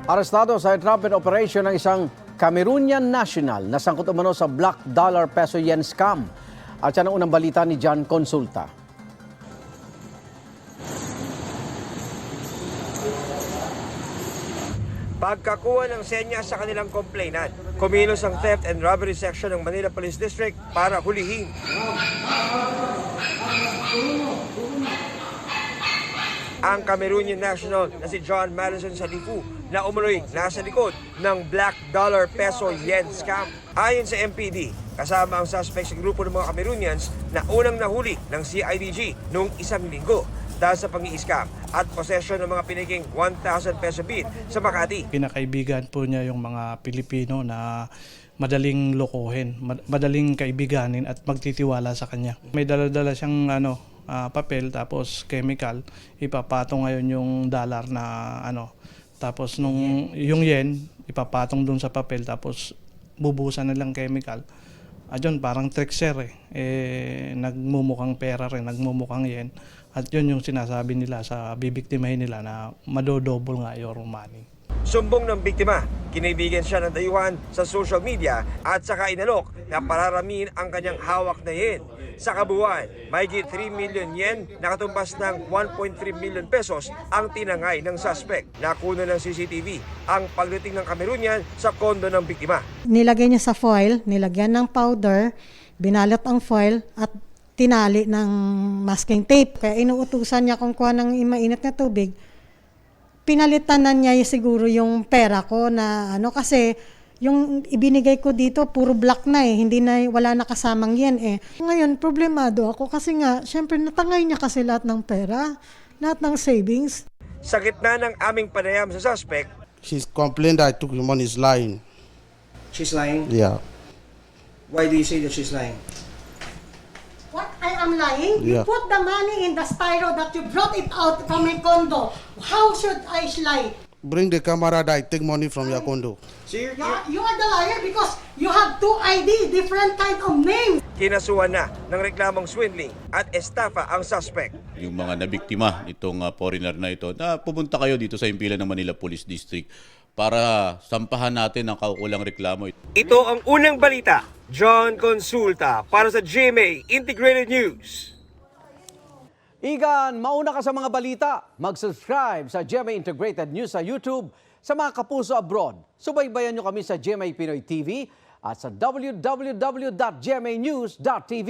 Arestado sa entrapment operation ng isang Cameroonian national na sangkot umano sa black dollar peso yen scam. At yan ang unang balita ni John Consulta. Pagkakuha ng senya sa kanilang complainant, kumilos ang Theft and Robbery Section ng Manila Police District para hulihin. Ang Cameroonian national na si John Madison Salifu na umuloy nasa likod ng black dollar peso yen scam. Ayon sa MPD, kasama ang suspect sa grupo ng mga Cameroonians na unang nahuli ng CIDG noong isang linggo dahil sa pang-i-scam at possession ng mga piniging 1,000 peso bill sa Makati. Pinakaibigan po niya yung mga Pilipino na madaling lokohin, madaling kaibiganin at magtitiwala sa kanya. May dala-dala siyang papel tapos chemical, ipapatong ngayon yung dollar na tapos nung yung yen ipapatong dun sa papel tapos bubusan na lang chemical. Ayun, parang trickster nagmumukhang pera rin, nagmumukhang yen. At yun yung sinasabi nila sa bibiktimahin nila na madodouble nga your money. Sumbong ng biktima, kinaibigan siya ng dayuhan sa social media at saka inalok na pararamin ang kanyang hawak na yen. Sa kabuuan, mahigit 3 million yen na katumbas ng 1.3 million pesos ang tinangay ng suspect. Nakuha ng CCTV ang pagdating ng Cameroonian sa kondo ng biktima. Nilagay niya sa foil, nilagyan ng powder, binalot ang foil at tinali ng masking tape. Kaya inuutusan niya kung kuha ng mainit na tubig. Pinalitan na niya siguro yung pera ko na kasi yung ibinigay ko dito puro black na hindi na, wala na kasamang yen Ngayon problemado ako kasi nga syempre natangay niya kasi lahat ng pera, lahat ng savings. Sa gitna ng aming panayam sa suspect, she's complained that I took the money is lying. She's lying? Yeah. Why do you say that she's lying? What? I am lying? Yeah. You put the money in the styro that you brought it out from my condo. How should I lie? Bring the camera that I take money from your condo. So You are the liar because you have two ID, different kind of names. kinasuhan na ng reklamong swindling at estafa ang suspect. Yung mga nabiktima nitong foreigner na ito, na pumunta kayo dito sa himpilan ng Manila Police District para sampahan natin ang kaukulang reklamo. Ito ang unang balita. John Consulta para sa GMA Integrated News. Igan, mauna ka sa mga balita. Mag-subscribe sa GMA Integrated News sa YouTube. Sa mga kapuso abroad, subaybayan nyo kami sa GMA Pinoy TV at sa www.gmanews.tv.